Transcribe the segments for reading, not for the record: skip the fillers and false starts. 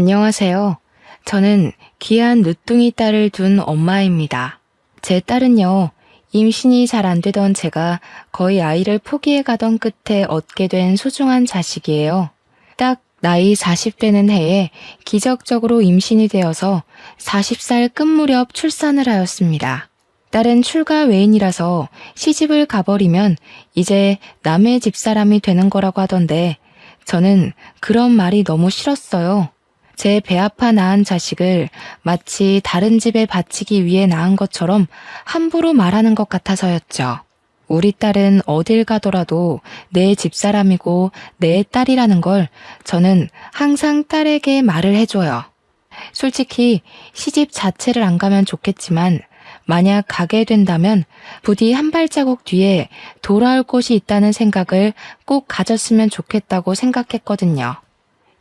안녕하세요. 저는 귀한 늦둥이 딸을 둔 엄마입니다. 제 딸은요, 임신이 잘 안 되던 제가 거의 아이를 포기해 가던 끝에 얻게 된 소중한 자식이에요. 딱 나이 40 되는 해에 기적적으로 임신이 되어서 40살 끝 무렵 출산을 하였습니다. 딸은 출가 외인이라서 시집을 가버리면 이제 남의 집사람이 되는 거라고 하던데 저는 그런 말이 너무 싫었어요. 제 배 아파 낳은 자식을 마치 다른 집에 바치기 위해 낳은 것처럼 함부로 말하는 것 같아서였죠. 우리 딸은 어딜 가더라도 내 집사람이고 내 딸이라는 걸 저는 항상 딸에게 말을 해줘요. 솔직히 시집 자체를 안 가면 좋겠지만 만약 가게 된다면 부디 한 발자국 뒤에 돌아올 곳이 있다는 생각을 꼭 가졌으면 좋겠다고 생각했거든요.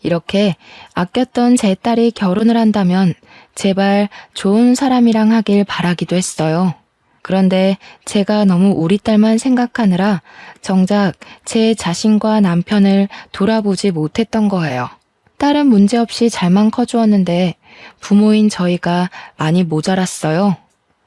이렇게 아꼈던 제 딸이 결혼을 한다면 제발 좋은 사람이랑 하길 바라기도 했어요. 그런데 제가 너무 우리 딸만 생각하느라 정작 제 자신과 남편을 돌아보지 못했던 거예요. 딸은 문제없이 잘만 커주었는데 부모인 저희가 많이 모자랐어요.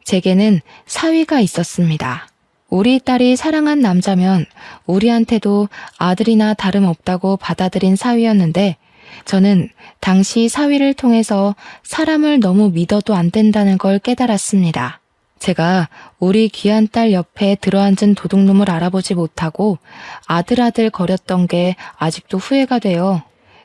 제게는 사위가 있었습니다. 우리 딸이 사랑한 남자면 우리한테도 아들이나 다름없다고 받아들인 사위였는데 저는 당시 사위를 통해서 사람을 너무 믿어도 안 된다는 걸 깨달았습니다. 제가 우리 귀한 딸 옆에 들어앉은 도둑놈을 알아보지 못하고 아들아들 거렸던 게 아직도 후회가 돼요.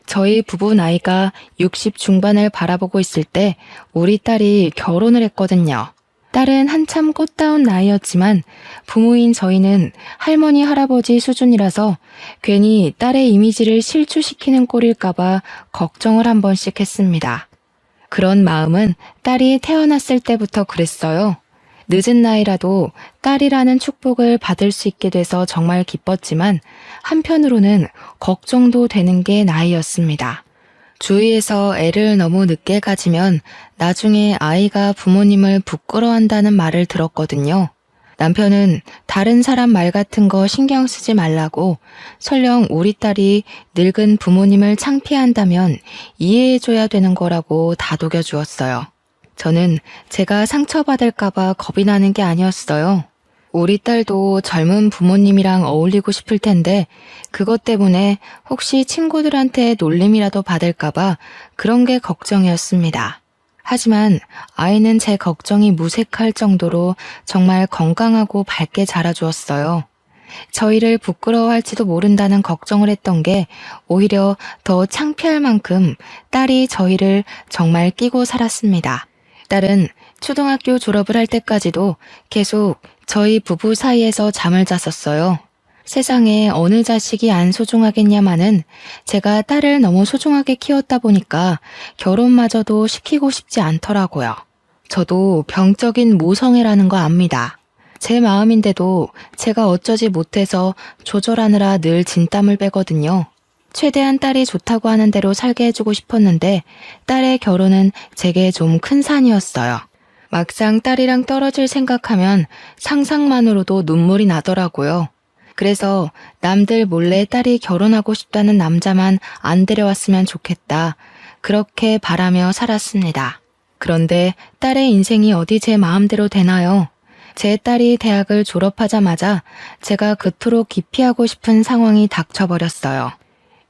저희 부부 나이가 60 중반을 바라보고 있을 때 우리 딸이 결혼을 했거든요. 딸은 한참 꽃다운 나이였지만 부모인 저희는 할머니 할아버지 수준이라서 괜히 딸의 이미지를 실추시키는 꼴일까봐 걱정을 한 번씩 했습니다. 그런 마음은 딸이 태어났을 때부터 그랬어요. 늦은 나이라도 딸이라는 축복을 받을 수 있게 돼서 정말 기뻤지만 한편으로는 걱정도 되는 게 나이였습니다. 주위에서 애를 너무 늦게 가지면 나중에 아이가 부모님을 부끄러워한다는 말을 들었거든요. 남편은 다른 사람 말 같은 거 신경 쓰지 말라고 설령 우리 딸이 늙은 부모님을 창피한다면 이해해줘야 되는 거라고 다독여 주었어요. 저는 제가 상처받을까봐 겁이 나는 게 아니었어요. 우리 딸도 젊은 부모님이랑 어울리고 싶을 텐데 그것 때문에 혹시 친구들한테 놀림이라도 받을까봐 그런 게 걱정이었습니다. 하지만 아이는 제 걱정이 무색할 정도로 정말 건강하고 밝게 자라주었어요. 저희를 부끄러워할지도 모른다는 걱정을 했던 게 오히려 더 창피할 만큼 딸이 저희를 정말 끼고 살았습니다. 딸은 초등학교 졸업을 할 때까지도 계속 저희 부부 사이에서 잠을 잤었어요. 세상에 어느 자식이 안 소중하겠냐마는 제가 딸을 너무 소중하게 키웠다 보니까 결혼마저도 시키고 싶지 않더라고요. 저도 병적인 모성애라는 거 압니다. 제 마음인데도 제가 어쩌지 못해서 조절하느라 늘 진땀을 빼거든요. 최대한 딸이 좋다고 하는 대로 살게 해주고 싶었는데 딸의 결혼은 제게 좀 큰 산이었어요. 막상 딸이랑 떨어질 생각하면 상상만으로도 눈물이 나더라고요. 그래서 남들 몰래 딸이 결혼하고 싶다는 남자만 안 데려왔으면 좋겠다. 그렇게 바라며 살았습니다. 그런데 딸의 인생이 어디 제 마음대로 되나요? 제 딸이 대학을 졸업하자마자 제가 그토록 기피하고 싶은 상황이 닥쳐버렸어요.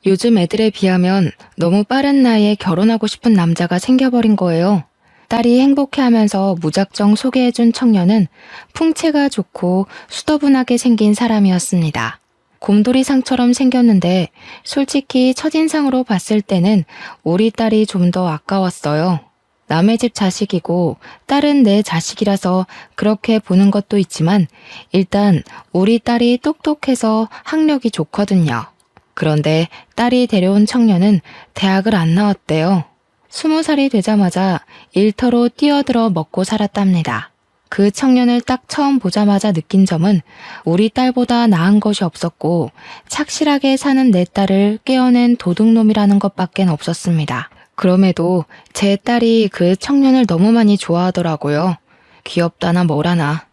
요즘 애들에 비하면 너무 빠른 나이에 결혼하고 싶은 남자가 생겨버린 거예요. 딸이 행복해하면서 무작정 소개해준 청년은 풍채가 좋고 수더분하게 생긴 사람이었습니다. 곰돌이상처럼 생겼는데 솔직히 첫인상으로 봤을 때는 우리 딸이 좀 더 아까웠어요. 남의 집 자식이고 딸은 내 자식이라서 그렇게 보는 것도 있지만 일단 우리 딸이 똑똑해서 학력이 좋거든요. 그런데 딸이 데려온 청년은 대학을 안 나왔대요. 20살이 되자마자 일터로 뛰어들어 먹고 살았답니다. 그 청년을 딱 처음 보자마자 느낀 점은 우리 딸보다 나은 것이 없었고 착실하게 사는 내 딸을 깨어낸 도둑놈이라는 것밖엔 없었습니다. 그럼에도 제 딸이 그 청년을 너무 많이 좋아하더라고요. 귀엽다나 뭐라나.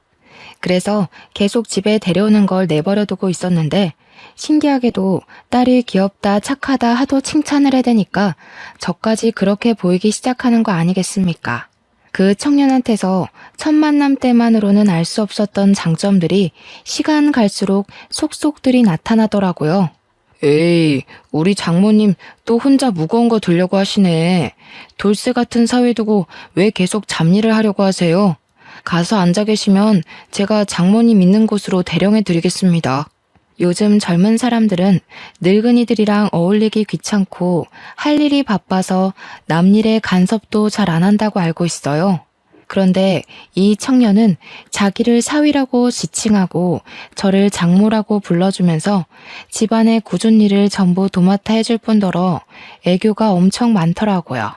그래서 계속 집에 데려오는 걸 내버려두고 있었는데 신기하게도 딸이 귀엽다, 착하다 하도 칭찬을 해대니까 저까지 그렇게 보이기 시작하는 거 아니겠습니까? 그 청년한테서 첫 만남 때만으로는 알 수 없었던 장점들이 시간 갈수록 속속들이 나타나더라고요. 에이, 우리 장모님 또 혼자 무거운 거 들려고 하시네. 돌쇠 같은 사위 두고 왜 계속 잡일을 하려고 하세요? 가서 앉아 계시면 제가 장모님 있는 곳으로 대령해 드리겠습니다. 요즘 젊은 사람들은 늙은이들이랑 어울리기 귀찮고 할 일이 바빠서 남일에 간섭도 잘 안 한다고 알고 있어요. 그런데 이 청년은 자기를 사위라고 지칭하고 저를 장모라고 불러주면서 집안의 굳은 일을 전부 도맡아 해줄 뿐더러 애교가 엄청 많더라고요.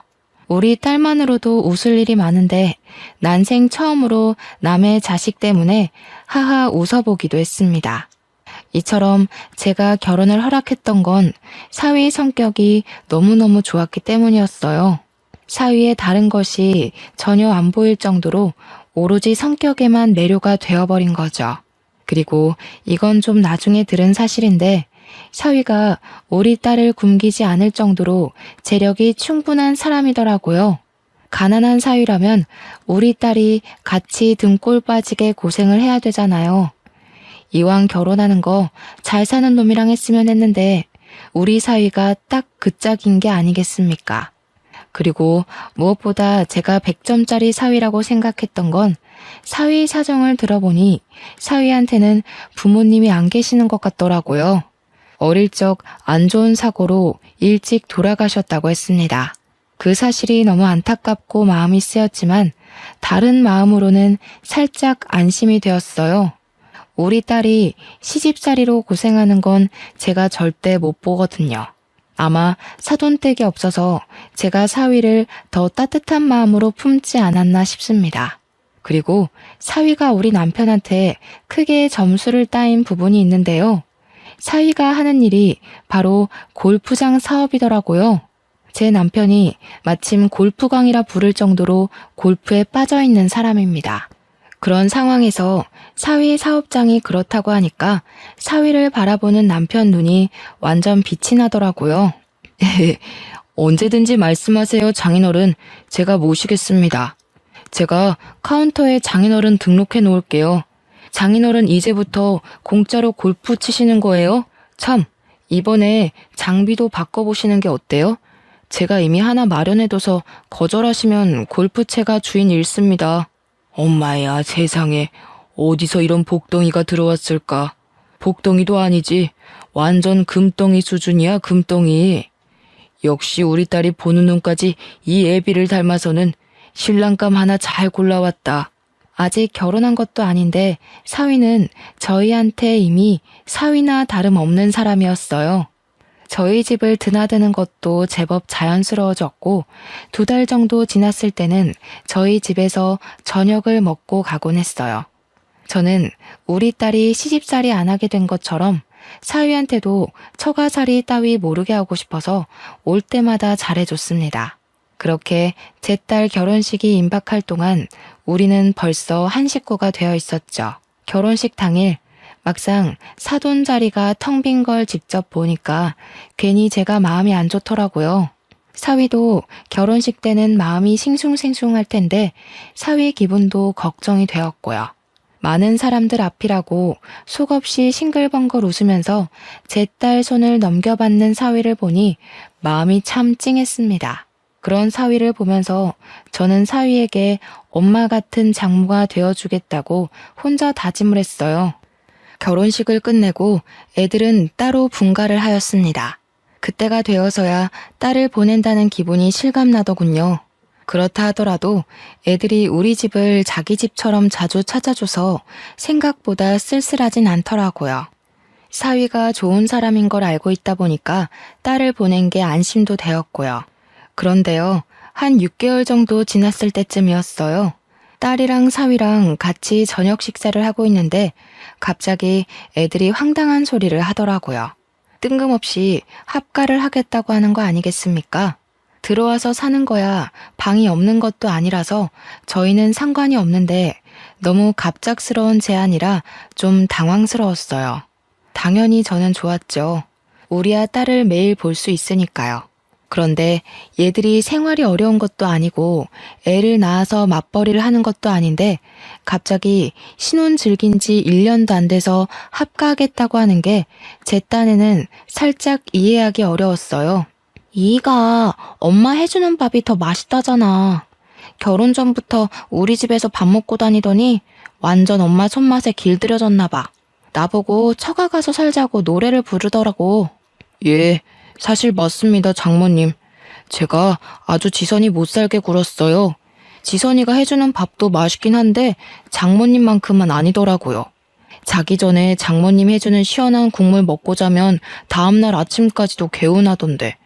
우리 딸만으로도 웃을 일이 많은데 난생 처음으로 남의 자식 때문에 하하 웃어보기도 했습니다. 이처럼 제가 결혼을 허락했던 건 사위 성격이 너무너무 좋았기 때문이었어요. 사위의 다른 것이 전혀 안 보일 정도로 오로지 성격에만 매료가 되어버린 거죠. 그리고 이건 좀 나중에 들은 사실인데 사위가 우리 딸을 굶기지 않을 정도로 재력이 충분한 사람이더라고요. 가난한 사위라면 우리 딸이 같이 등골 빠지게 고생을 해야 되잖아요. 이왕 결혼하는 거 잘 사는 놈이랑 했으면 했는데 우리 사위가 딱 그 짝인 게 아니겠습니까? 그리고 무엇보다 제가 100점짜리 사위라고 생각했던 건 사위 사정을 들어보니 사위한테는 부모님이 안 계시는 것 같더라고요. 어릴 적 안 좋은 사고로 일찍 돌아가셨다고 했습니다. 그 사실이 너무 안타깝고 마음이 쓰였지만 다른 마음으로는 살짝 안심이 되었어요. 우리 딸이 시집살이로 고생하는 건 제가 절대 못 보거든요. 아마 사돈댁이 없어서 제가 사위를 더 따뜻한 마음으로 품지 않았나 싶습니다. 그리고 사위가 우리 남편한테 크게 점수를 따인 부분이 있는데요. 사위가 하는 일이 바로 골프장 사업이더라고요. 제 남편이 마침 골프광이라 부를 정도로 골프에 빠져 있는 사람입니다. 그런 상황에서 사위 사업장이 그렇다고 하니까 사위를 바라보는 남편 눈이 완전 빛이 나더라고요. 언제든지 말씀하세요, 장인어른. 제가 모시겠습니다. 제가 카운터에 장인어른 등록해 놓을게요. 장인어른 이제부터 공짜로 골프 치시는 거예요? 참, 이번에 장비도 바꿔보시는 게 어때요? 제가 이미 하나 마련해둬서 거절하시면 골프채가 주인 잃습니다. 엄마야, 세상에. 어디서 이런 복덩이가 들어왔을까? 복덩이도 아니지. 완전 금덩이 수준이야, 금덩이. 역시 우리 딸이 보는 눈까지 이 애비를 닮아서는 신랑감 하나 잘 골라왔다. 아직 결혼한 것도 아닌데 사위는 저희한테 이미 사위나 다름없는 사람이었어요. 저희 집을 드나드는 것도 제법 자연스러워졌고 2달 정도 지났을 때는 저희 집에서 저녁을 먹고 가곤 했어요. 저는 우리 딸이 시집살이 안 하게 된 것처럼 사위한테도 처가살이 따위 모르게 하고 싶어서 올 때마다 잘해줬습니다. 그렇게 제 딸 결혼식이 임박할 동안 우리는 벌써 한 식구가 되어 있었죠. 결혼식 당일 막상 사돈 자리가 텅 빈 걸 직접 보니까 괜히 제가 마음이 안 좋더라고요. 사위도 결혼식 때는 마음이 싱숭생숭할 텐데 사위 기분도 걱정이 되었고요. 많은 사람들 앞이라고 속없이 싱글벙글 웃으면서 제 딸 손을 넘겨받는 사위를 보니 마음이 참 찡했습니다. 그런 사위를 보면서 저는 사위에게 엄마 같은 장모가 되어주겠다고 혼자 다짐을 했어요. 결혼식을 끝내고 애들은 따로 분가를 하였습니다. 그때가 되어서야 딸을 보낸다는 기분이 실감나더군요. 그렇다 하더라도 애들이 우리 집을 자기 집처럼 자주 찾아줘서 생각보다 쓸쓸하진 않더라고요. 사위가 좋은 사람인 걸 알고 있다 보니까 딸을 보낸 게 안심도 되었고요. 그런데요, 한 6개월 정도 지났을 때쯤이었어요. 딸이랑 사위랑 같이 저녁 식사를 하고 있는데 갑자기 애들이 황당한 소리를 하더라고요. 뜬금없이 합가를 하겠다고 하는 거 아니겠습니까? 들어와서 사는 거야 방이 없는 것도 아니라서 저희는 상관이 없는데 너무 갑작스러운 제안이라 좀 당황스러웠어요. 당연히 저는 좋았죠. 우리야 딸을 매일 볼 수 있으니까요. 그런데 얘들이 생활이 어려운 것도 아니고 애를 낳아서 맞벌이를 하는 것도 아닌데 갑자기 신혼 즐긴 지 1년도 안 돼서 합가하겠다고 하는 게 제 딴에는 살짝 이해하기 어려웠어요. 이가 엄마 해주는 밥이 더 맛있다잖아. 결혼 전부터 우리 집에서 밥 먹고 다니더니 완전 엄마 손맛에 길들여졌나 봐. 나보고 처가 가서 살자고 노래를 부르더라고. 예, 사실 맞습니다, 장모님. 제가 아주 지선이 못 살게 굴었어요. 지선이가 해주는 밥도 맛있긴 한데 장모님만큼은 아니더라고요. 자기 전에 장모님 해주는 시원한 국물 먹고 자면 다음날 아침까지도 개운하던데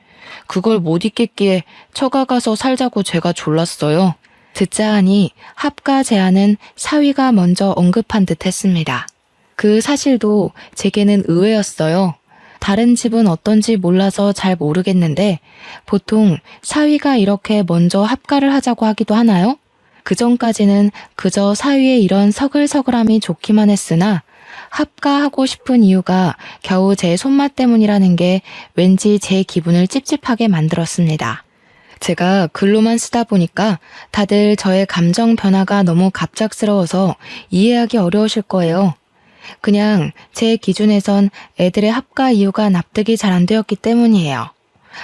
그걸 못 잊겠기에 처가 가서 살자고 제가 졸랐어요. 듣자 하니 합가 제안은 사위가 먼저 언급한 듯 했습니다. 그 사실도 제게는 의외였어요. 다른 집은 어떤지 몰라서 잘 모르겠는데 보통 사위가 이렇게 먼저 합가를 하자고 하기도 하나요? 그전까지는 그저 사위의 이런 서글서글함이 좋기만 했으나 합가하고 싶은 이유가 겨우 제 손맛 때문이라는 게 왠지 제 기분을 찝찝하게 만들었습니다. 제가 글로만 쓰다 보니까 다들 저의 감정 변화가 너무 갑작스러워서 이해하기 어려우실 거예요. 그냥 제 기준에선 애들의 합가 이유가 납득이 잘 안 되었기 때문이에요.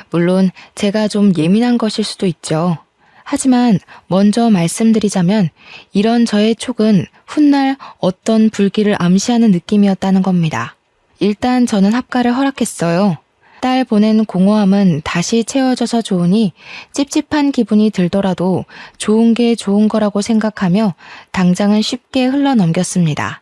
물론 제가 좀 예민한 것일 수도 있죠. 하지만 먼저 말씀드리자면 이런 저의 촉은 훗날 어떤 불길을 암시하는 느낌이었다는 겁니다. 일단 저는 합가를 허락했어요. 딸 보낸 공허함은 다시 채워져서 좋으니 찝찝한 기분이 들더라도 좋은 게 좋은 거라고 생각하며 당장은 쉽게 흘러넘겼습니다.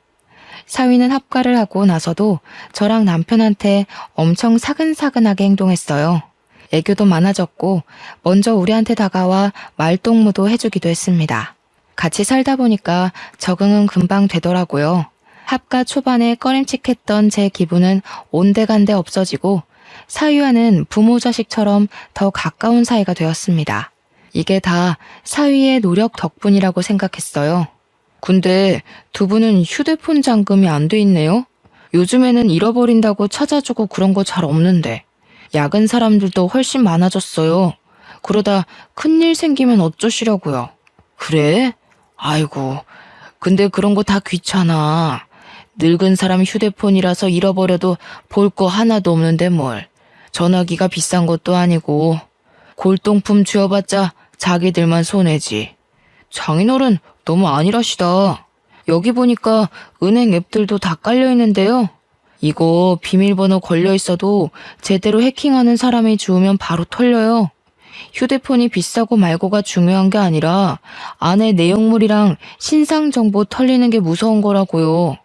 사위는 합가를 하고 나서도 저랑 남편한테 엄청 사근사근하게 행동했어요. 애교도 많아졌고 먼저 우리한테 다가와 말동무도 해주기도 했습니다. 같이 살다 보니까 적응은 금방 되더라고요. 합가 초반에 꺼림칙했던 제 기분은 온데간데 없어지고 사위와는 부모 자식처럼 더 가까운 사이가 되었습니다. 이게 다 사위의 노력 덕분이라고 생각했어요. 근데 두 분은 휴대폰 잠금이 안 돼 있네요? 요즘에는 잃어버린다고 찾아주고 그런 거 잘 없는데. 야근 사람들도 훨씬 많아졌어요. 그러다 큰일 생기면 어쩌시려고요. 그래? 아이고, 근데 그런 거 다 귀찮아. 늙은 사람 휴대폰이라서 잃어버려도 볼 거 하나도 없는데 뭘. 전화기가 비싼 것도 아니고 골동품 쥐어봤자 자기들만 손해지. 장인어른 너무 안일하시다. 여기 보니까 은행 앱들도 다 깔려있는데요. 이거 비밀번호 걸려있어도 제대로 해킹하는 사람이 주우면 바로 털려요. 휴대폰이 비싸고 말고가 중요한 게 아니라 안에 내용물이랑 신상 정보 털리는 게 무서운 거라고요.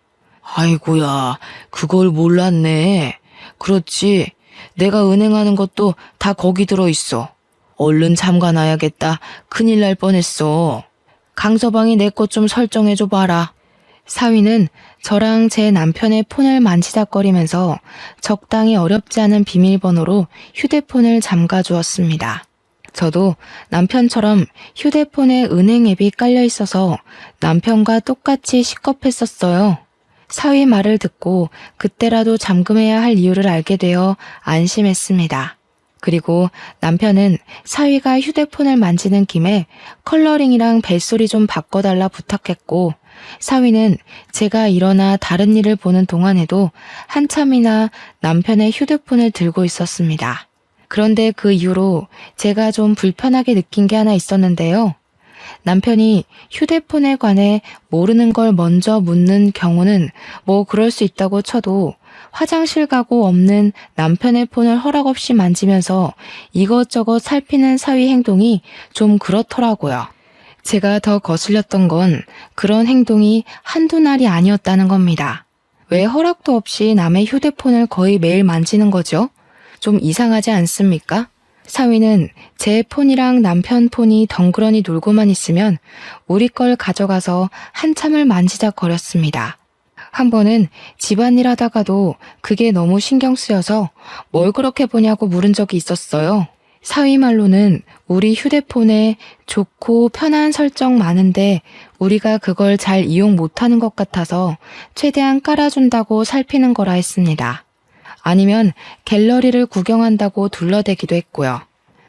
아이고야, 그걸 몰랐네. 그렇지, 내가 은행하는 것도 다 거기 들어있어. 얼른 잠가놔야겠다. 큰일 날 뻔했어. 강서방이 내 것 좀 설정해줘 봐라. 사위는 저랑 제 남편의 폰을 만지작거리면서 적당히 어렵지 않은 비밀번호로 휴대폰을 잠가주었습니다. 저도 남편처럼 휴대폰에 은행 앱이 깔려 있어서 남편과 똑같이 식겁했었어요. 사위 말을 듣고 그때라도 잠금해야 할 이유를 알게 되어 안심했습니다. 그리고 남편은 사위가 휴대폰을 만지는 김에 컬러링이랑 벨소리 좀 바꿔달라 부탁했고 사위는 제가 일어나 다른 일을 보는 동안에도 한참이나 남편의 휴대폰을 들고 있었습니다. 그런데 그 이후로 제가 좀 불편하게 느낀 게 하나 있었는데요. 남편이 휴대폰에 관해 모르는 걸 먼저 묻는 경우는 뭐 그럴 수 있다고 쳐도 화장실 가고 없는 남편의 폰을 허락 없이 만지면서 이것저것 살피는 사위 행동이 좀 그렇더라고요. 제가 더 거슬렸던 건 그런 행동이 한두 날이 아니었다는 겁니다. 왜 허락도 없이 남의 휴대폰을 거의 매일 만지는 거죠? 좀 이상하지 않습니까? 사위는 제 폰이랑 남편 폰이 덩그러니 놀고만 있으면 우리 걸 가져가서 한참을 만지작거렸습니다. 한 번은 집안일 하다가도 그게 너무 신경 쓰여서 뭘 그렇게 보냐고 물은 적이 있었어요. 사위 말로는 우리 휴대폰에 좋고 편한 설정 많은데 우리가 그걸 잘 이용 못하는 것 같아서 최대한 깔아준다고 살피는 거라 했습니다. 아니면 갤러리를 구경한다고 둘러대기도 했고요.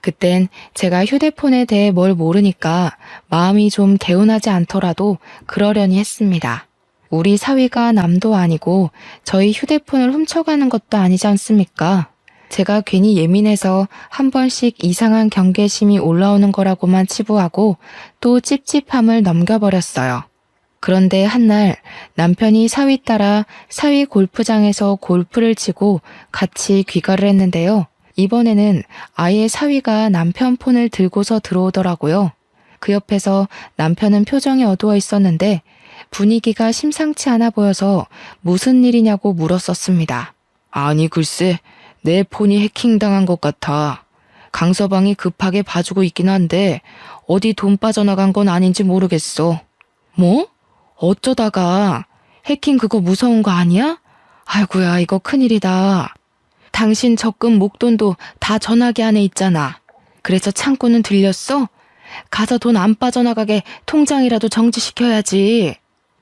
그땐 제가 휴대폰에 대해 뭘 모르니까 마음이 좀 개운하지 않더라도 그러려니 했습니다. 우리 사위가 남도 아니고 저희 휴대폰을 훔쳐가는 것도 아니지 않습니까? 제가 괜히 예민해서 한 번씩 이상한 경계심이 올라오는 거라고만 치부하고 또 찝찝함을 넘겨버렸어요. 그런데 한날 남편이 사위 따라 사위 골프장에서 골프를 치고 같이 귀가를 했는데요. 이번에는 아예 사위가 남편 폰을 들고서 들어오더라고요. 그 옆에서 남편은 표정이 어두워 있었는데 분위기가 심상치 않아 보여서 무슨 일이냐고 물었었습니다. 아니 글쎄 내 폰이 해킹당한 것 같아. 강서방이 급하게 봐주고 있긴 한데 어디 돈 빠져나간 건 아닌지 모르겠어. 뭐? 어쩌다가? 해킹 그거 무서운 거 아니야? 아이고야 이거 큰일이다. 당신 적금 목돈도 다 전화기 안에 있잖아. 그래서 창고는 들렸어? 가서 돈 안 빠져나가게 통장이라도 정지시켜야지.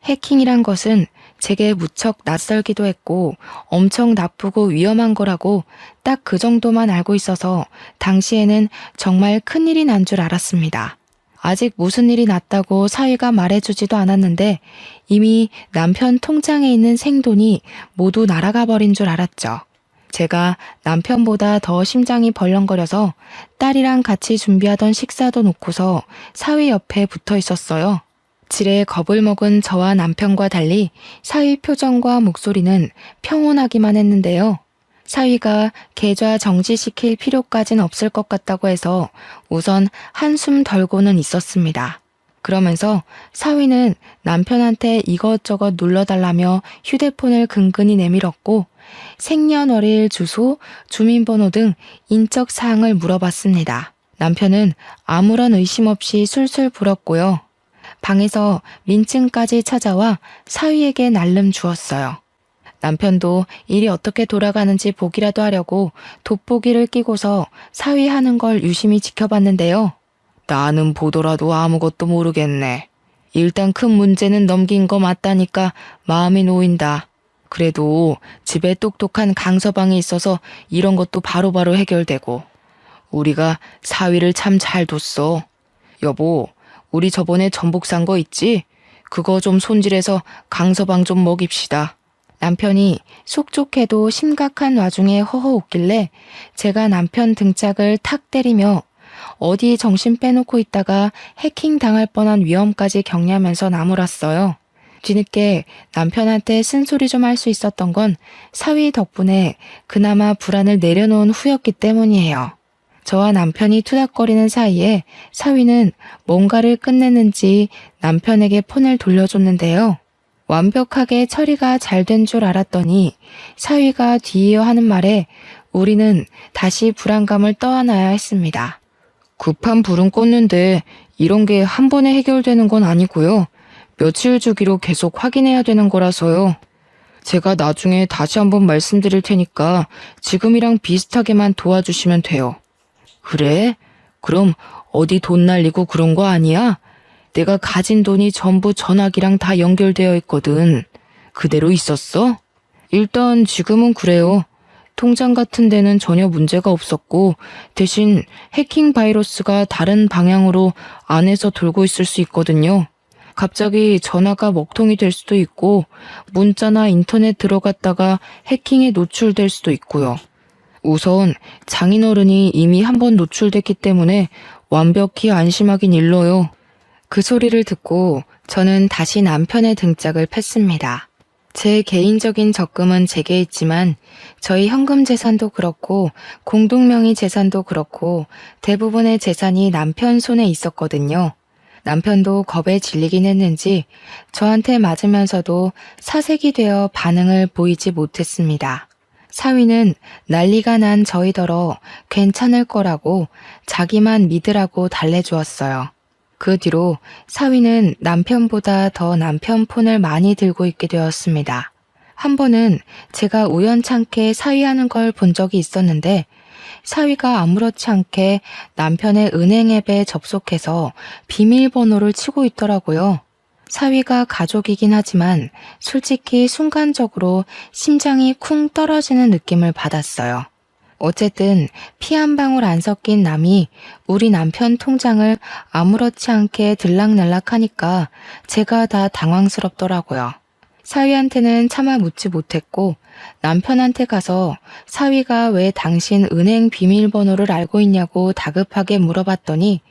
해킹이란 것은 제게 무척 낯설기도 했고 엄청 나쁘고 위험한 거라고 딱 그 정도만 알고 있어서 당시에는 정말 큰일이 난 줄 알았습니다. 아직 무슨 일이 났다고 사위가 말해주지도 않았는데 이미 남편 통장에 있는 생돈이 모두 날아가 버린 줄 알았죠. 제가 남편보다 더 심장이 벌렁거려서 딸이랑 같이 준비하던 식사도 놓고서 사위 옆에 붙어 있었어요. 지레 겁을 먹은 저와 남편과 달리 사위 표정과 목소리는 평온하기만 했는데요. 사위가 계좌 정지시킬 필요까진 없을 것 같다고 해서 우선 한숨 덜고는 있었습니다. 그러면서 사위는 남편한테 이것저것 눌러달라며 휴대폰을 근근히 내밀었고 생년월일, 주소, 주민번호 등 인적 사항을 물어봤습니다. 남편은 아무런 의심 없이 술술 불었고요. 방에서 민증까지 찾아와 사위에게 날름 주었어요. 남편도 일이 어떻게 돌아가는지 보기라도 하려고 돋보기를 끼고서 사위 하는 걸 유심히 지켜봤는데요. 나는 보더라도 아무것도 모르겠네. 일단 큰 문제는 넘긴 거 맞다니까 마음이 놓인다. 그래도 집에 똑똑한 강서방이 있어서 이런 것도 바로바로 해결되고 우리가 사위를 참 잘 뒀어. 여보, 우리 저번에 전복 산 거 있지? 그거 좀 손질해서 강서방 좀 먹입시다. 남편이 속 좋게도 심각한 와중에 허허 웃길래 제가 남편 등짝을 탁 때리며 어디 정신 빼놓고 있다가 해킹 당할 뻔한 위험까지 경냐면서 나무랐어요. 뒤늦게 남편한테 쓴소리 좀 할 수 있었던 건 사위 덕분에 그나마 불안을 내려놓은 후였기 때문이에요. 저와 남편이 투닥거리는 사이에 사위는 뭔가를 끝냈는지 남편에게 폰을 돌려줬는데요. 완벽하게 처리가 잘 된 줄 알았더니 사위가 뒤이어 하는 말에 우리는 다시 불안감을 떠안아야 했습니다. 급한 불은 껐는데 이런 게 한 번에 해결되는 건 아니고요. 며칠 주기로 계속 확인해야 되는 거라서요. 제가 나중에 다시 한번 말씀드릴 테니까 지금이랑 비슷하게만 도와주시면 돼요. 그래? 그럼 어디 돈 날리고 그런 거 아니야? 내가 가진 돈이 전부 전화기랑 다 연결되어 있거든. 그대로 있었어? 일단 지금은 그래요. 통장 같은 데는 전혀 문제가 없었고 대신 해킹 바이러스가 다른 방향으로 안에서 돌고 있을 수 있거든요. 갑자기 전화가 먹통이 될 수도 있고 문자나 인터넷 들어갔다가 해킹에 노출될 수도 있고요. 우선 장인어른이 이미 한 번 노출됐기 때문에 완벽히 안심하긴 일러요. 그 소리를 듣고 저는 다시 남편의 등짝을 팼습니다. 제 개인적인 적금은 제게 있지만 저희 현금 재산도 그렇고 공동명의 재산도 그렇고 대부분의 재산이 남편 손에 있었거든요. 남편도 겁에 질리긴 했는지 저한테 맞으면서도 사색이 되어 반응을 보이지 못했습니다. 사위는 난리가 난 저희더러 괜찮을 거라고 자기만 믿으라고 달래주었어요. 그 뒤로 사위는 남편보다 더 남편 폰을 많이 들고 있게 되었습니다. 한 번은 제가 우연찮게 사위하는 걸 본 적이 있었는데 사위가 아무렇지 않게 남편의 은행 앱에 접속해서 비밀번호를 치고 있더라고요. 사위가 가족이긴 하지만 솔직히 순간적으로 심장이 쿵 떨어지는 느낌을 받았어요. 어쨌든 피 한 방울 안 섞인 남이 우리 남편 통장을 아무렇지 않게 들락날락하니까 제가 다 당황스럽더라고요. 사위한테는 차마 묻지 못했고 남편한테 가서 사위가 왜 당신 은행 비밀번호를 알고 있냐고 다급하게 물어봤더니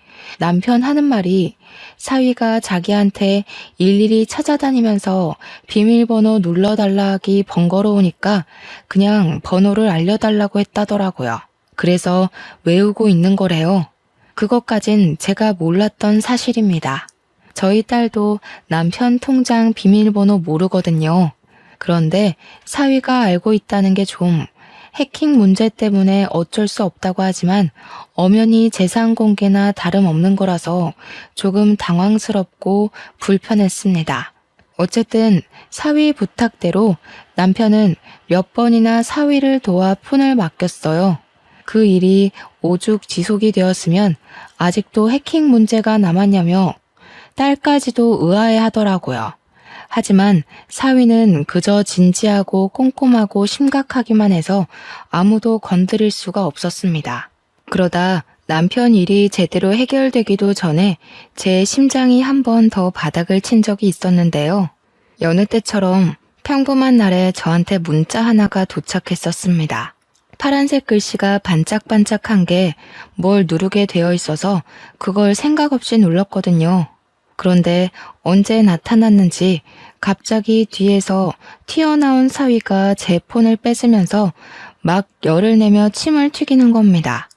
남편 하는 말이 사위가 자기한테 일일이 찾아다니면서 비밀번호 눌러달라 하기 번거로우니까 그냥 번호를 알려달라고 했다더라고요. 그래서 외우고 있는 거래요. 그것까진 제가 몰랐던 사실입니다. 저희 딸도 남편 통장 비밀번호 모르거든요. 그런데 사위가 알고 있다는 게 좀 해킹 문제 때문에 어쩔 수 없다고 하지만 엄연히 재산 공개나 다름없는 거라서 조금 당황스럽고 불편했습니다. 어쨌든 사위 부탁대로 남편은 몇 번이나 사위를 도와 폰을 맡겼어요. 그 일이 오죽 지속이 되었으면 아직도 해킹 문제가 남았냐며 딸까지도 의아해하더라고요. 하지만 사위는 그저 진지하고 꼼꼼하고 심각하기만 해서 아무도 건드릴 수가 없었습니다. 그러다 남편 일이 제대로 해결되기도 전에 제 심장이 한 번 더 바닥을 친 적이 있었는데요. 여느 때처럼 평범한 날에 저한테 문자 하나가 도착했었습니다. 파란색 글씨가 반짝반짝한 게 뭘 누르게 되어 있어서 그걸 생각 없이 눌렀거든요. 그런데 언제 나타났는지 갑자기 뒤에서 튀어나온 사위가 제 폰을 뺏으면서 막 열을 내며 침을 튀기는 겁니다.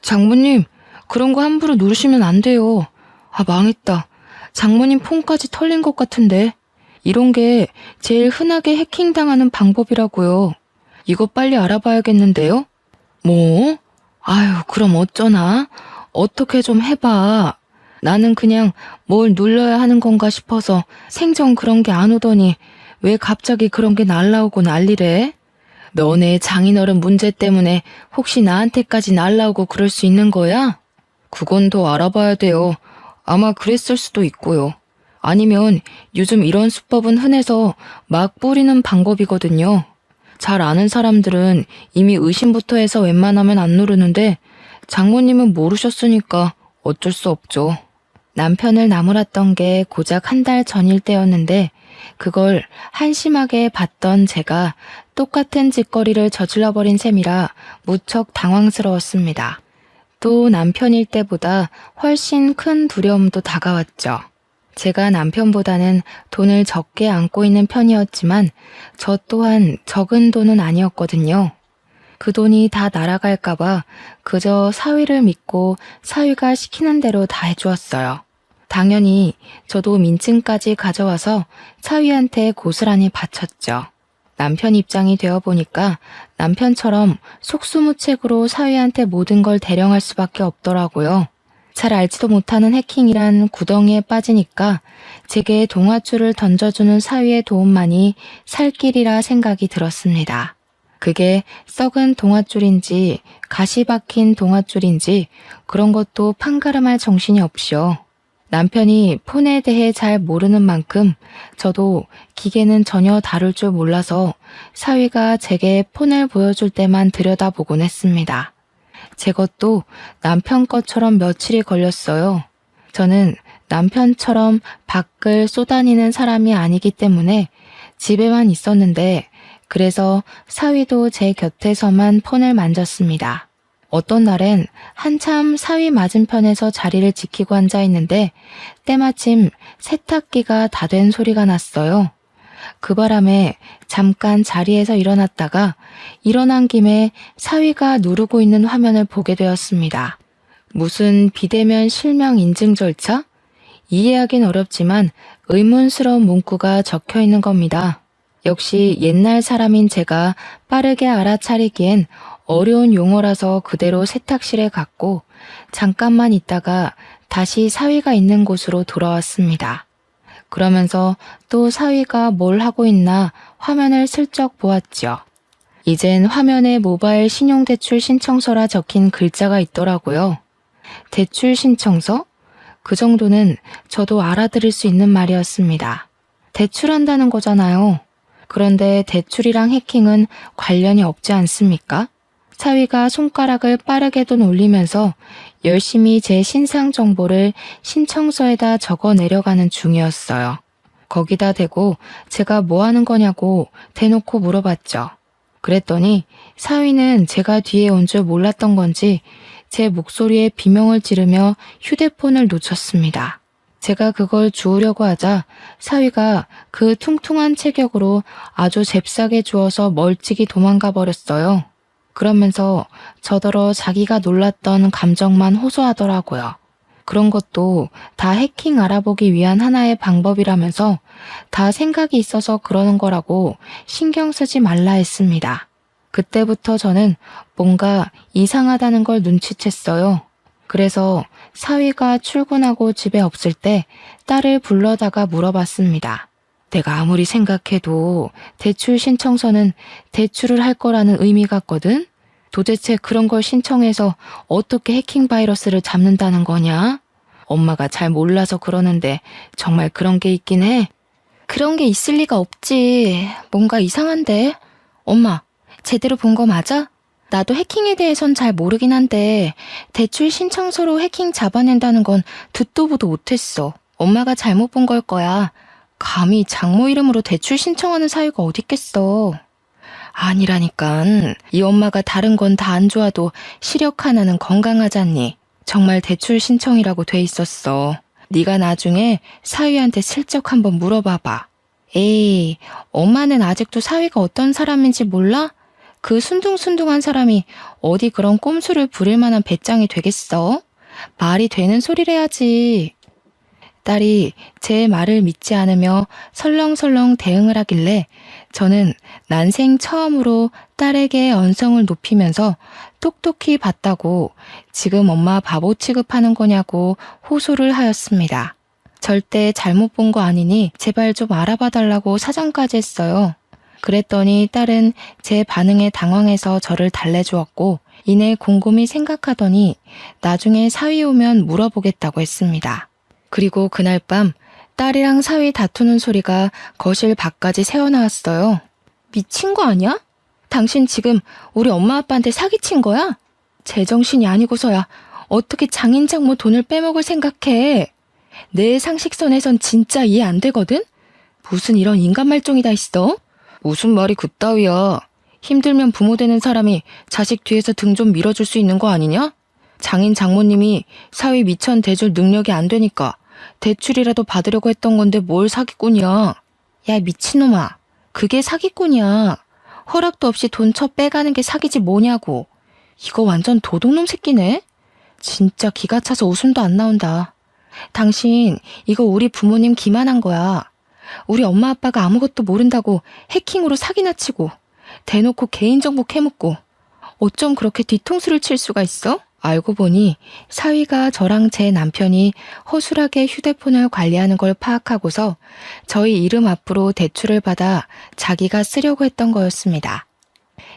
장모님, 그런 거 함부로 누르시면 안 돼요. 아, 망했다. 장모님 폰까지 털린 것 같은데. 이런 게 제일 흔하게 해킹당하는 방법이라고요. 이거 빨리 알아봐야겠는데요? 뭐? 아유, 그럼 어쩌나? 어떻게 좀 해봐. 나는 그냥 뭘 눌러야 하는 건가 싶어서 생전 그런 게 안 오더니 왜 갑자기 그런 게 날라오고 난리래? 너네 장인어른 문제 때문에 혹시 나한테까지 날라오고 그럴 수 있는 거야? 그건 더 알아봐야 돼요. 아마 그랬을 수도 있고요. 아니면 요즘 이런 수법은 흔해서 막 뿌리는 방법이거든요. 잘 아는 사람들은 이미 의심부터 해서 웬만하면 안 누르는데 장모님은 모르셨으니까 어쩔 수 없죠. 남편을 나무랐던 게 고작 한 달 전일 때였는데 그걸 한심하게 봤던 제가 똑같은 짓거리를 저질러버린 셈이라 무척 당황스러웠습니다. 또 남편일 때보다 훨씬 큰 두려움도 다가왔죠. 제가 남편보다는 돈을 적게 안고 있는 편이었지만 저 또한 적은 돈은 아니었거든요. 그 돈이 다 날아갈까봐 그저 사위를 믿고 사위가 시키는 대로 다 해주었어요. 당연히 저도 민증까지 가져와서 사위한테 고스란히 바쳤죠. 남편 입장이 되어보니까 남편처럼 속수무책으로 사위한테 모든 걸 대령할 수밖에 없더라고요. 잘 알지도 못하는 해킹이란 구덩이에 빠지니까 제게 동아줄을 던져주는 사위의 도움만이 살 길이라 생각이 들었습니다. 그게 썩은 동아줄인지 가시 박힌 동아줄인지 그런 것도 판가름할 정신이 없이요. 남편이 폰에 대해 잘 모르는 만큼 저도 기계는 전혀 다룰 줄 몰라서 사위가 제게 폰을 보여줄 때만 들여다보곤 했습니다. 제 것도 남편 것처럼 며칠이 걸렸어요. 저는 남편처럼 밖을 쏘다니는 사람이 아니기 때문에 집에만 있었는데 그래서 사위도 제 곁에서만 폰을 만졌습니다. 어떤 날엔 한참 사위 맞은편에서 자리를 지키고 앉아 있는데 때마침 세탁기가 다 된 소리가 났어요. 그 바람에 잠깐 자리에서 일어났다가 일어난 김에 사위가 누르고 있는 화면을 보게 되었습니다. 무슨 비대면 실명 인증 절차? 이해하긴 어렵지만 의문스러운 문구가 적혀 있는 겁니다. 역시 옛날 사람인 제가 빠르게 알아차리기엔 어려운 용어라서 그대로 세탁실에 갔고 잠깐만 있다가 다시 사위가 있는 곳으로 돌아왔습니다. 그러면서 또 사위가 뭘 하고 있나 화면을 슬쩍 보았죠. 이젠 화면에 모바일 신용대출 신청서라 적힌 글자가 있더라고요. 대출 신청서? 그 정도는 저도 알아들을 수 있는 말이었습니다. 대출한다는 거잖아요. 그런데 대출이랑 해킹은 관련이 없지 않습니까? 사위가 손가락을 빠르게도 놀리면서 열심히 제 신상 정보를 신청서에다 적어 내려가는 중이었어요. 거기다 대고 제가 뭐 하는 거냐고 대놓고 물어봤죠. 그랬더니 사위는 제가 뒤에 온 줄 몰랐던 건지 제 목소리에 비명을 지르며 휴대폰을 놓쳤습니다. 제가 그걸 주우려고 하자 사위가 그 퉁퉁한 체격으로 아주 잽싸게 주워서 멀찍이 도망가 버렸어요. 그러면서 저더러 자기가 놀랐던 감정만 호소하더라고요. 그런 것도 다 해킹 알아보기 위한 하나의 방법이라면서 다 생각이 있어서 그러는 거라고 신경 쓰지 말라 했습니다. 그때부터 저는 뭔가 이상하다는 걸 눈치챘어요. 그래서 사위가 출근하고 집에 없을 때 딸을 불러다가 물어봤습니다. 내가 아무리 생각해도 대출 신청서는 대출을 할 거라는 의미 같거든? 도대체 그런 걸 신청해서 어떻게 해킹 바이러스를 잡는다는 거냐? 엄마가 잘 몰라서 그러는데 정말 그런 게 있긴 해? 그런 게 있을 리가 없지. 뭔가 이상한데? 엄마, 제대로 본 거 맞아? 나도 해킹에 대해선 잘 모르긴 한데 대출 신청서로 해킹 잡아낸다는 건 듣도 보도 못했어. 엄마가 잘못 본 걸 거야. 감히 장모 이름으로 대출 신청하는 사유가 어딨겠어. 아니라니깐. 이 엄마가 다른 건 다 안 좋아도 시력 하나는 건강하잖니. 정말 대출 신청이라고 돼 있었어. 네가 나중에 사위한테 슬쩍 한번 물어봐봐. 에이, 엄마는 아직도 사위가 어떤 사람인지 몰라? 그 순둥순둥한 사람이 어디 그런 꼼수를 부릴 만한 배짱이 되겠어? 말이 되는 소리를 해야지. 딸이 제 말을 믿지 않으며 설렁설렁 대응을 하길래 저는 난생 처음으로 딸에게 언성을 높이면서 똑똑히 봤다고 지금 엄마 바보 취급하는 거냐고 호소를 하였습니다. 절대 잘못 본 거 아니니 제발 좀 알아봐 달라고 사정까지 했어요. 그랬더니 딸은 제 반응에 당황해서 저를 달래주었고 이내 곰곰이 생각하더니 나중에 사위 오면 물어보겠다고 했습니다. 그리고 그날 밤 딸이랑 사위 다투는 소리가 거실 밖까지 새어나왔어요. 미친 거 아니야? 당신 지금 우리 엄마 아빠한테 사기친 거야? 제정신이 아니고서야 어떻게 장인 장모 돈을 빼먹을 생각해? 내 상식선에선 진짜 이해 안 되거든? 무슨 이런 인간 말종이 다 있어? 무슨 말이 그따위야. 힘들면 부모 되는 사람이 자식 뒤에서 등 좀 밀어줄 수 있는 거 아니냐? 장인 장모님이 사위 미천 대줄 능력이 안 되니까 대출이라도 받으려고 했던 건데 뭘 사기꾼이야. 야 미친놈아. 그게 사기꾼이야. 허락도 없이 돈 쳐 빼가는 게 사기지 뭐냐고. 이거 완전 도둑놈 새끼네. 진짜 기가 차서 웃음도 안 나온다. 당신 이거 우리 부모님 기만한 거야. 우리 엄마 아빠가 아무것도 모른다고 해킹으로 사기나 치고 대놓고 개인정보 캐묻고 어쩜 그렇게 뒤통수를 칠 수가 있어? 알고 보니 사위가 저랑 제 남편이 허술하게 휴대폰을 관리하는 걸 파악하고서 저희 이름 앞으로 대출을 받아 자기가 쓰려고 했던 거였습니다.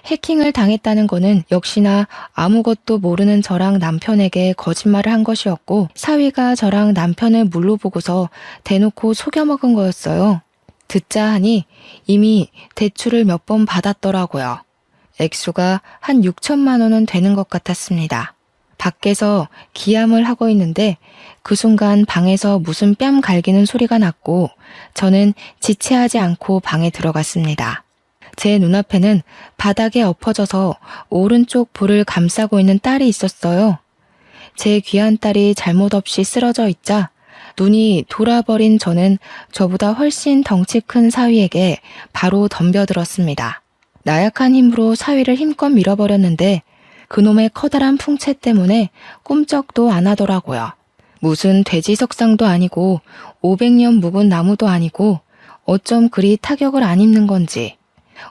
해킹을 당했다는 거는 역시나 아무것도 모르는 저랑 남편에게 거짓말을 한 것이었고 사위가 저랑 남편을 물러보고서 대놓고 속여먹은 거였어요. 듣자 하니 이미 대출을 몇 번 받았더라고요. 액수가 한 6천만 원은 되는 것 같았습니다. 밖에서 기함을 하고 있는데 그 순간 방에서 무슨 뺨 갈기는 소리가 났고 저는 지체하지 않고 방에 들어갔습니다. 제 눈앞에는 바닥에 엎어져서 오른쪽 볼을 감싸고 있는 딸이 있었어요. 제 귀한 딸이 잘못 없이 쓰러져 있자 눈이 돌아버린 저는 저보다 훨씬 덩치 큰 사위에게 바로 덤벼들었습니다. 나약한 힘으로 사위를 힘껏 밀어버렸는데 그놈의 커다란 풍채 때문에 꼼짝도 안 하더라고요. 무슨 돼지 석상도 아니고 500년 묵은 나무도 아니고 어쩜 그리 타격을 안 입는 건지.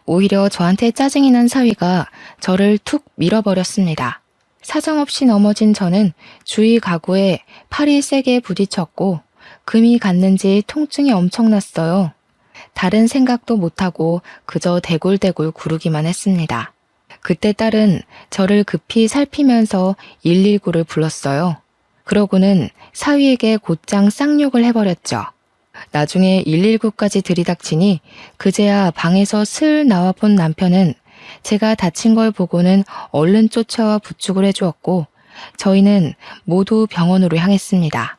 오히려 저한테 짜증이 난 사위가 저를 툭 밀어버렸습니다. 사정없이 넘어진 저는 주위 가구에 팔이 세게 부딪혔고 금이 갔는지 통증이 엄청났어요. 다른 생각도 못하고 그저 대굴대굴 구르기만 했습니다. 그때 딸은 저를 급히 살피면서 119를 불렀어요. 그러고는 사위에게 곧장 쌍욕을 해버렸죠. 나중에 119까지 들이닥치니 그제야 방에서 슬 나와 본 남편은 제가 다친 걸 보고는 얼른 쫓아와 부축을 해주었고 저희는 모두 병원으로 향했습니다.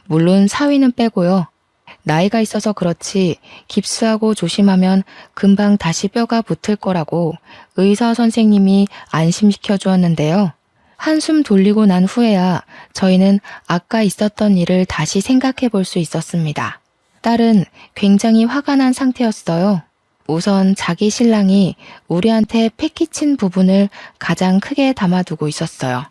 물론 사위는 빼고요. 나이가 있어서 그렇지 깁스하고 조심하면 금방 다시 뼈가 붙을 거라고 의사 선생님이 안심시켜 주었는데요. 한숨 돌리고 난 후에야 저희는 아까 있었던 일을 다시 생각해 볼 수 있었습니다. 딸은 굉장히 화가 난 상태였어요. 우선 자기 신랑이 우리한테 패기친 부분을 가장 크게 담아두고 있었어요.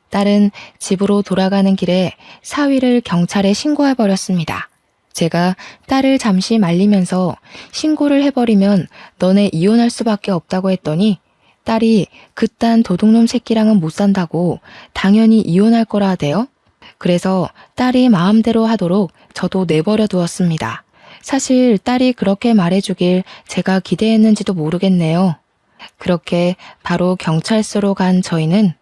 딸은 집으로 돌아가는 길에 사위를 경찰에 신고해버렸습니다. 제가 딸을 잠시 말리면서 신고를 해버리면 너네 이혼할 수밖에 없다고 했더니 딸이 그딴 도둑놈 새끼랑은 못 산다고 당연히 이혼할 거라 하대요. 그래서 딸이 마음대로 하도록 저도 내버려 두었습니다. 사실 딸이 그렇게 말해주길 제가 기대했는지도 모르겠네요. 그렇게 바로 경찰서로 간 저희는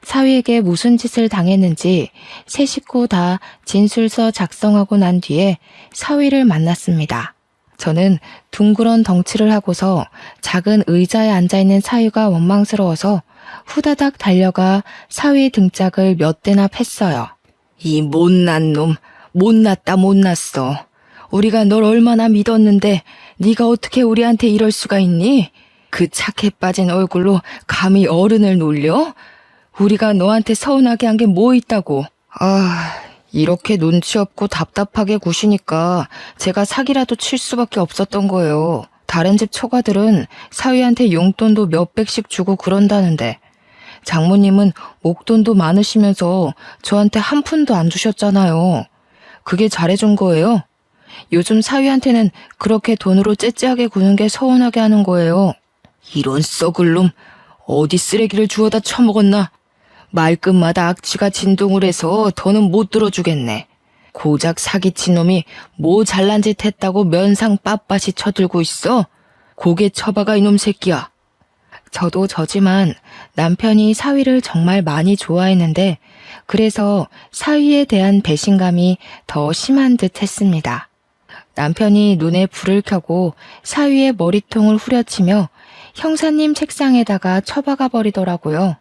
사위에게 무슨 짓을 당했는지 세 식구 다 진술서 작성하고 난 뒤에 사위를 만났습니다. 저는 둥그런 덩치를 하고서 작은 의자에 앉아있는 사위가 원망스러워서 후다닥 달려가 사위 등짝을 몇 대나 팼어요. 이 못난 놈, 못났다 못났어. 우리가 널 얼마나 믿었는데 네가 어떻게 우리한테 이럴 수가 있니? 그 착해 빠진 얼굴로 감히 어른을 놀려? 우리가 너한테 서운하게 한 게 뭐 있다고. 이렇게 눈치 없고 답답하게 구시니까 제가 사기라도 칠 수밖에 없었던 거예요. 다른 집 처가들은 사위한테 용돈도 몇백씩 주고 그런다는데 장모님은 목돈도 많으시면서 저한테 한 푼도 안 주셨잖아요. 그게 잘해준 거예요. 요즘 사위한테는 그렇게 돈으로 째째하게 구는 게 서운하게 하는 거예요. 이런 썩을 놈, 어디 쓰레기를 주워다 처먹었나? 말끝마다 악취가 진동을 해서 더는 못 들어주겠네. 고작 사기친 놈이 뭐 잘난 짓 했다고 면상 빳빳이 쳐들고 있어? 고개 쳐박아 이놈 새끼야. 저도 저지만 남편이 사위를 정말 많이 좋아했는데 그래서 사위에 대한 배신감이 더 심한 듯 했습니다. 남편이 눈에 불을 켜고 사위의 머리통을 후려치며 형사님 책상에다가 처박아 버리더라고요.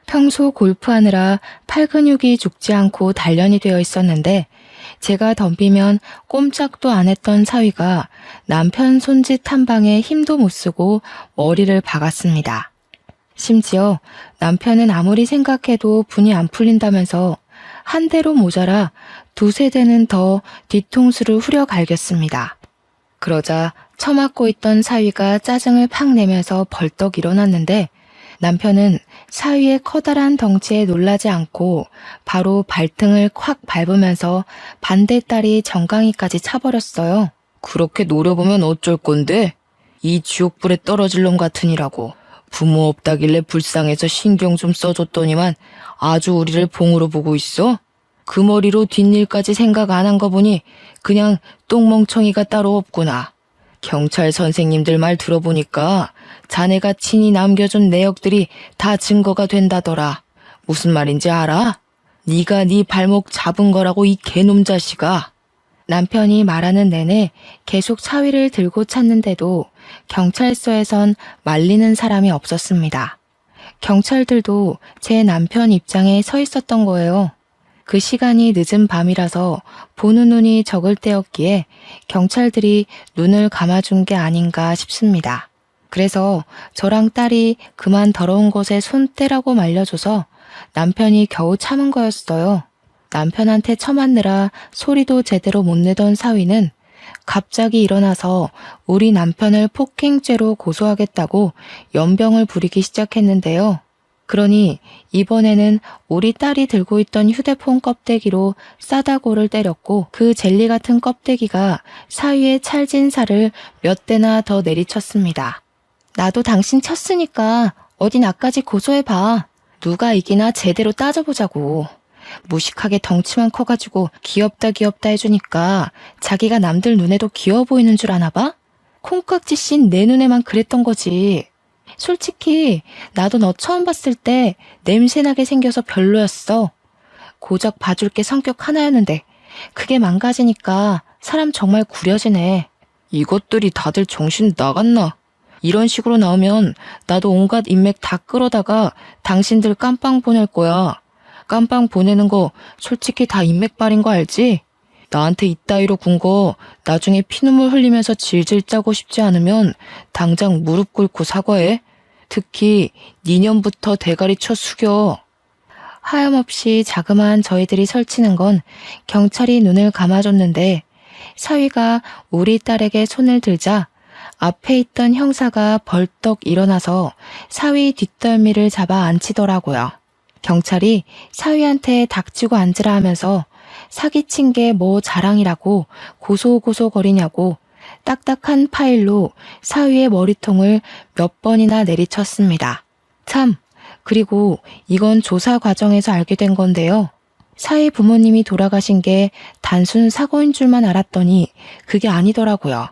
평소 골프하느라 팔 근육이 죽지 않고 단련이 되어 있었는데 제가 덤비면 꼼짝도 안 했던 사위가 남편 손짓 한 방에 힘도 못 쓰고 머리를 박았습니다. 심지어 남편은 아무리 생각해도 분이 안 풀린다면서 한 대로 모자라 두세 대는 더 뒤통수를 후려 갈겼습니다. 그러자 처맞고 있던 사위가 짜증을 팍 내면서 벌떡 일어났는데 남편은 사위의 커다란 덩치에 놀라지 않고 바로 발등을 콱 밟으면서 반대다리 정강이까지 차버렸어요. 그렇게 노려보면 어쩔 건데? 이 지옥불에 떨어질 놈 같으니라고. 부모 없다길래 불쌍해서 신경 좀 써줬더니만 아주 우리를 봉으로 보고 있어? 그 머리로 뒷일까지 생각 안 한 거 보니 그냥 똥멍청이가 따로 없구나. 경찰 선생님들 말 들어보니까 자네가 친히 남겨준 내역들이 다 증거가 된다더라. 무슨 말인지 알아? 네가 네 발목 잡은 거라고 이 개놈 자식아. 남편이 말하는 내내 계속 사위를 들고 찾는데도 경찰서에선 말리는 사람이 없었습니다. 경찰들도 제 남편 입장에 서 있었던 거예요. 그 시간이 늦은 밤이라서 보는 눈이 적을 때였기에 경찰들이 눈을 감아준 게 아닌가 싶습니다. 그래서 저랑 딸이 그만 더러운 곳에 손 떼라고 말려줘서 남편이 겨우 참은 거였어요. 남편한테 처맞느라 소리도 제대로 못 내던 사위는 갑자기 일어나서 우리 남편을 폭행죄로 고소하겠다고 연병을 부리기 시작했는데요. 그러니 이번에는 우리 딸이 들고 있던 휴대폰 껍데기로 싸다고를 때렸고 그 젤리 같은 껍데기가 사위의 찰진 살을 몇 대나 더 내리쳤습니다. 나도 당신 쳤으니까 어디 나까지 고소해봐. 누가 이기나 제대로 따져보자고. 무식하게 덩치만 커가지고 귀엽다 해주니까 자기가 남들 눈에도 귀여워 보이는 줄 아나 봐? 콩깍지 씬 내 눈에만 그랬던 거지. 솔직히 나도 너 처음 봤을 때 냄새나게 생겨서 별로였어. 고작 봐줄 게 성격 하나였는데 그게 망가지니까 사람 정말 구려지네. 이것들이 다들 정신 나갔나? 이런 식으로 나오면 나도 온갖 인맥 다 끌어다가 당신들 깜빵 보낼 거야. 깜빵 보내는 거 솔직히 다 인맥발인 거 알지? 나한테 이따위로 군 거 나중에 피눈물 흘리면서 질질 짜고 싶지 않으면 당장 무릎 꿇고 사과해. 특히 니년부터 대가리 쳐 숙여. 하염없이 자그마한 저희들이 설치는 건 경찰이 눈을 감아줬는데 사위가 우리 딸에게 손을 들자 앞에 있던 형사가 벌떡 일어나서 사위 뒷덜미를 잡아 앉히더라고요. 경찰이 사위한테 닥치고 앉으라 하면서 사기친 게 뭐 자랑이라고 고소고소거리냐고 딱딱한 파일로 사위의 머리통을 몇 번이나 내리쳤습니다. 참, 그리고 이건 조사 과정에서 알게 된 건데요. 사위 부모님이 돌아가신 게 단순 사고인 줄만 알았더니 그게 아니더라고요.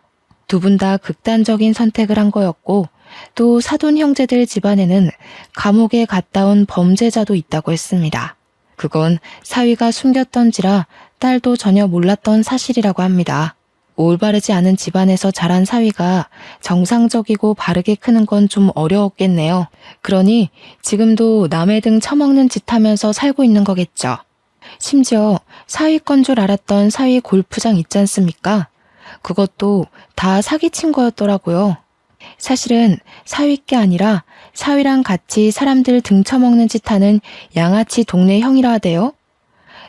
두 분 다 극단적인 선택을 한 거였고 또 사돈 형제들 집안에는 감옥에 갔다 온 범죄자도 있다고 했습니다. 그건 사위가 숨겼던지라 딸도 전혀 몰랐던 사실이라고 합니다. 올바르지 않은 집안에서 자란 사위가 정상적이고 바르게 크는 건 좀 어려웠겠네요. 그러니 지금도 남의 등 처먹는 짓 하면서 살고 있는 거겠죠. 심지어 사위 건 줄 알았던 사위 골프장 있지 않습니까? 그것도 다 사기친 거였더라고요. 사실은 사위께 아니라 사위랑 같이 사람들 등 처먹는 짓 하는 양아치 동네 형이라 하대요.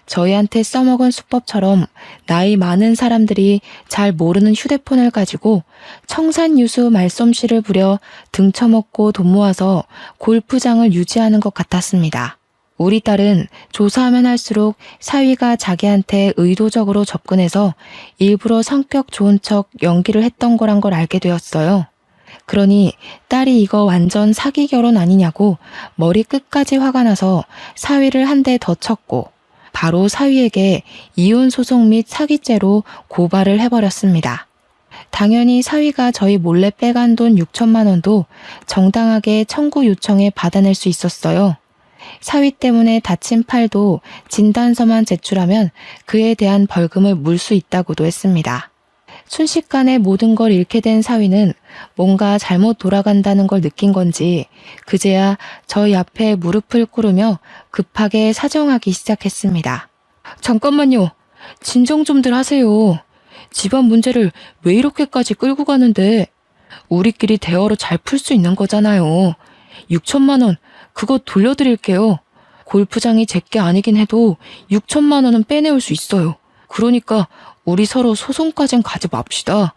저희한테 써먹은 수법처럼 나이 많은 사람들이 잘 모르는 휴대폰을 가지고 청산유수 말솜씨를 부려 등 처먹고 돈 모아서 골프장을 유지하는 것 같았습니다. 우리 딸은 조사하면 할수록 사위가 자기한테 의도적으로 접근해서 일부러 성격 좋은 척 연기를 했던 거란 걸 알게 되었어요. 그러니 딸이 이거 완전 사기 결혼 아니냐고 머리 끝까지 화가 나서 사위를 한 대 더 쳤고 바로 사위에게 이혼소송 및 사기죄로 고발을 해버렸습니다. 당연히 사위가 저희 몰래 빼간 돈 6천만 원도 정당하게 청구 요청에 받아낼 수 있었어요. 사위 때문에 다친 팔도 진단서만 제출하면 그에 대한 벌금을 물 수 있다고도 했습니다. 순식간에 모든 걸 잃게 된 사위는 뭔가 잘못 돌아간다는 걸 느낀 건지 그제야 저희 앞에 무릎을 꿇으며 급하게 사정하기 시작했습니다. 잠깐만요. 진정 좀들 하세요. 집안 문제를 왜 이렇게까지 끌고 가는데 우리끼리 대화로 잘 풀 수 있는 거잖아요. 6천만 원 그거 돌려드릴게요. 골프장이 제게 아니긴 해도 6천만 원은 빼내올 수 있어요. 그러니까 우리 서로 소송까진 가지 맙시다.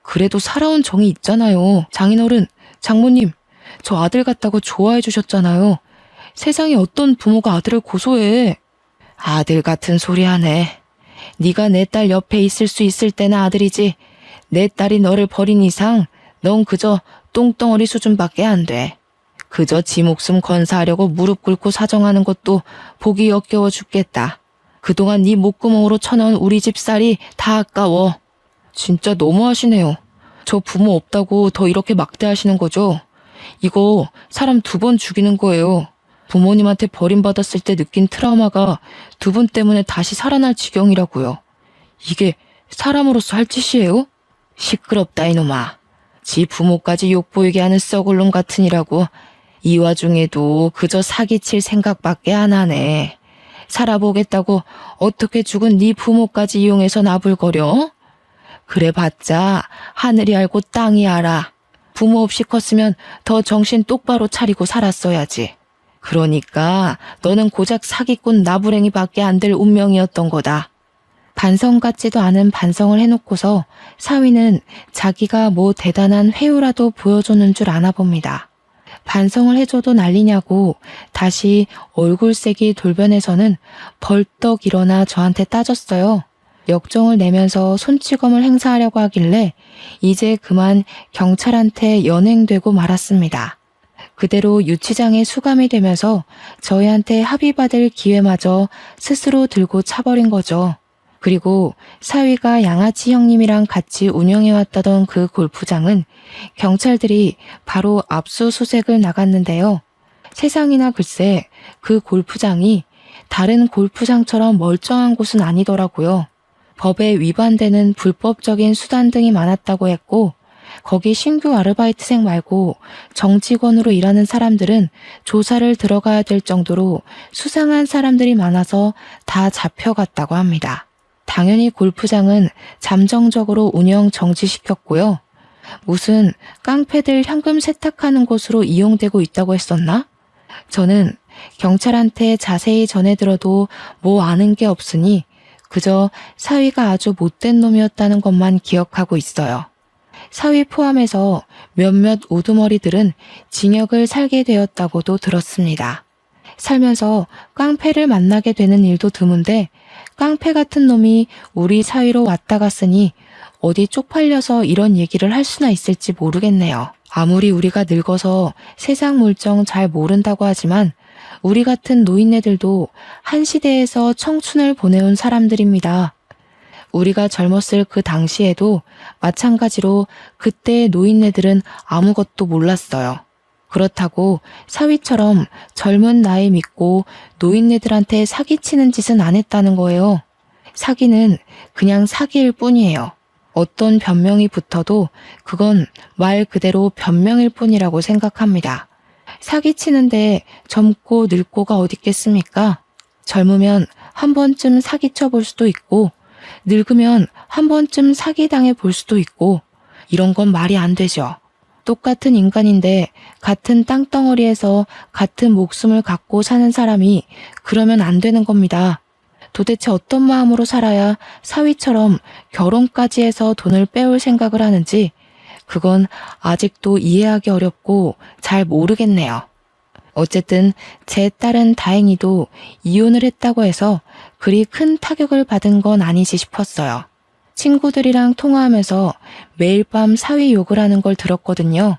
그래도 살아온 정이 있잖아요. 장인어른, 장모님, 저 아들 같다고 좋아해 주셨잖아요. 세상에 어떤 부모가 아들을 고소해. 아들 같은 소리 하네. 네가 내 딸 옆에 있을 수 있을 때나 아들이지. 내 딸이 너를 버린 이상 넌 그저 똥덩어리 수준밖에 안 돼. 그저 지 목숨 건사하려고 무릎 꿇고 사정하는 것도 보기 역겨워 죽겠다. 그동안 네 목구멍으로 쳐넣은 우리 집 쌀이 다 아까워. 진짜 너무하시네요. 저 부모 없다고 더 이렇게 막대하시는 거죠? 이거 사람 2번 죽이는 거예요. 부모님한테 버림받았을 때 느낀 트라우마가 2분 때문에 다시 살아날 지경이라고요. 이게 사람으로서 할 짓이에요? 시끄럽다 이놈아. 지 부모까지 욕보이게 하는 썩을 놈 같으니라고. 이 와중에도 그저 사기칠 생각밖에 안 하네. 살아보겠다고 어떻게 죽은 네 부모까지 이용해서 나불거려? 그래봤자 하늘이 알고 땅이 알아. 부모 없이 컸으면 더 정신 똑바로 차리고 살았어야지. 그러니까 너는 고작 사기꾼 나부랭이밖에 안 될 운명이었던 거다. 반성 같지도 않은 반성을 해놓고서 사위는 자기가 뭐 대단한 회유라도 보여주는 줄 아나 봅니다. 반성을 해줘도 난리냐고 다시 얼굴색이 돌변해서는 벌떡 일어나 저한테 따졌어요. 역정을 내면서 손찌검을 행사하려고 하길래 이제 그만 경찰한테 연행되고 말았습니다. 그대로 유치장에 수감이 되면서 저희한테 합의받을 기회마저 스스로 들고 차버린 거죠. 그리고 사위가 양아치 형님이랑 같이 운영해왔다던 그 골프장은 경찰들이 바로 압수수색을 나갔는데요. 세상이나 글쎄 그 골프장이 다른 골프장처럼 멀쩡한 곳은 아니더라고요. 법에 위반되는 불법적인 수단 등이 많았다고 했고 거기 신규 아르바이트생 말고 정직원으로 일하는 사람들은 조사를 들어가야 될 정도로 수상한 사람들이 많아서 다 잡혀갔다고 합니다. 당연히 골프장은 잠정적으로 운영 정지시켰고요. 무슨 깡패들 현금 세탁하는 곳으로 이용되고 있다고 했었나? 저는 경찰한테 자세히 전해 들어도 뭐 아는 게 없으니 그저 사위가 아주 못된 놈이었다는 것만 기억하고 있어요. 사위 포함해서 몇몇 우두머리들은 징역을 살게 되었다고도 들었습니다. 살면서 깡패를 만나게 되는 일도 드문데 깡패 같은 놈이 우리 사위로 왔다 갔으니 어디 쪽팔려서 이런 얘기를 할 수나 있을지 모르겠네요. 아무리 우리가 늙어서 세상 물정 잘 모른다고 하지만 우리 같은 노인네들도 한 시대에서 청춘을 보내온 사람들입니다. 우리가 젊었을 그 당시에도 마찬가지로 그때의 노인네들은 아무것도 몰랐어요. 그렇다고 사위처럼 젊은 나이 믿고 노인네들한테 사기치는 짓은 안 했다는 거예요. 사기는 그냥 사기일 뿐이에요. 어떤 변명이 붙어도 그건 말 그대로 변명일 뿐이라고 생각합니다. 사기치는데 젊고 늙고가 어딨겠습니까? 젊으면 한 번쯤 사기쳐 볼 수도 있고 늙으면 한 번쯤 사기당해 볼 수도 있고 이런 건 말이 안 되죠. 똑같은 인간인데 같은 땅덩어리에서 같은 목숨을 갖고 사는 사람이 그러면 안 되는 겁니다. 도대체 어떤 마음으로 살아야 사위처럼 결혼까지 해서 돈을 빼올 생각을 하는지 그건 아직도 이해하기 어렵고 잘 모르겠네요. 어쨌든 제 딸은 다행히도 이혼을 했다고 해서 그리 큰 타격을 받은 건 아니지 싶었어요. 친구들이랑 통화하면서 매일 밤 사위 욕을 하는 걸 들었거든요.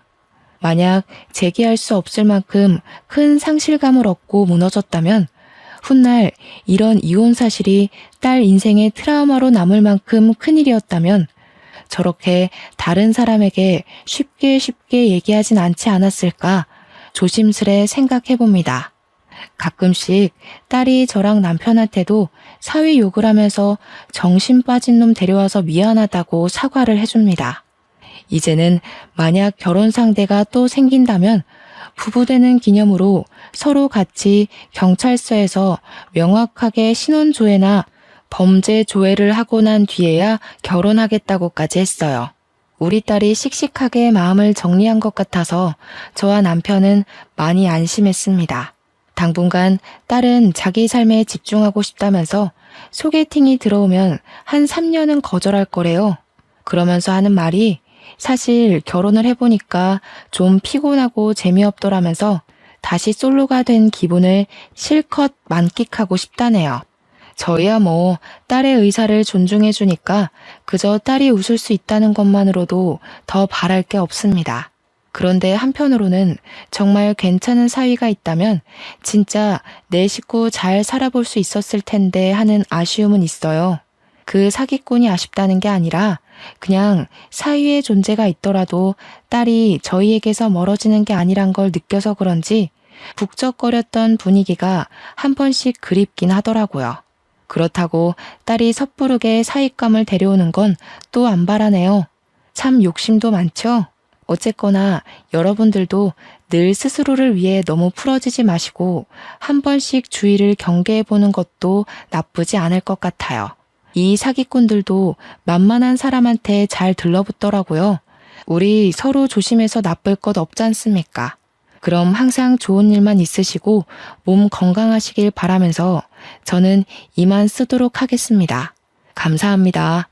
만약 재기할 수 없을 만큼 큰 상실감을 얻고 무너졌다면 훗날 이런 이혼 사실이 딸 인생의 트라우마로 남을 만큼 큰일이었다면 저렇게 다른 사람에게 쉽게 얘기하진 않지 않았을까 조심스레 생각해봅니다. 가끔씩 딸이 저랑 남편한테도 사위 욕을 하면서 정신 빠진 놈 데려와서 미안하다고 사과를 해줍니다. 이제는 만약 결혼 상대가 또 생긴다면 부부되는 기념으로 서로 같이 경찰서에서 명확하게 신원조회나 범죄 조회를 하고 난 뒤에야 결혼하겠다고까지 했어요. 우리 딸이 씩씩하게 마음을 정리한 것 같아서 저와 남편은 많이 안심했습니다. 당분간 딸은 자기 삶에 집중하고 싶다면서 소개팅이 들어오면 한 3년은 거절할 거래요. 그러면서 하는 말이 사실 결혼을 해보니까 좀 피곤하고 재미없더라면서 다시 솔로가 된 기분을 실컷 만끽하고 싶다네요. 저희야 뭐 딸의 의사를 존중해주니까 그저 딸이 웃을 수 있다는 것만으로도 더 바랄 게 없습니다. 그런데 한편으로는 정말 괜찮은 사위가 있다면 진짜 내 식구 잘 살아볼 수 있었을 텐데 하는 아쉬움은 있어요. 그 사기꾼이 아쉽다는 게 아니라 그냥 사위의 존재가 있더라도 딸이 저희에게서 멀어지는 게 아니란 걸 느껴서 그런지 북적거렸던 분위기가 한 번씩 그립긴 하더라고요. 그렇다고 딸이 섣부르게 사윗감을 데려오는 건 또 안 바라네요. 참 욕심도 많죠? 어쨌거나 여러분들도 늘 스스로를 위해 너무 풀어지지 마시고 한 번씩 주의를 경계해보는 것도 나쁘지 않을 것 같아요. 이 사기꾼들도 만만한 사람한테 잘 들러붙더라고요. 우리 서로 조심해서 나쁠 것 없지 않습니까? 그럼 항상 좋은 일만 있으시고 몸 건강하시길 바라면서 저는 이만 쓰도록 하겠습니다. 감사합니다.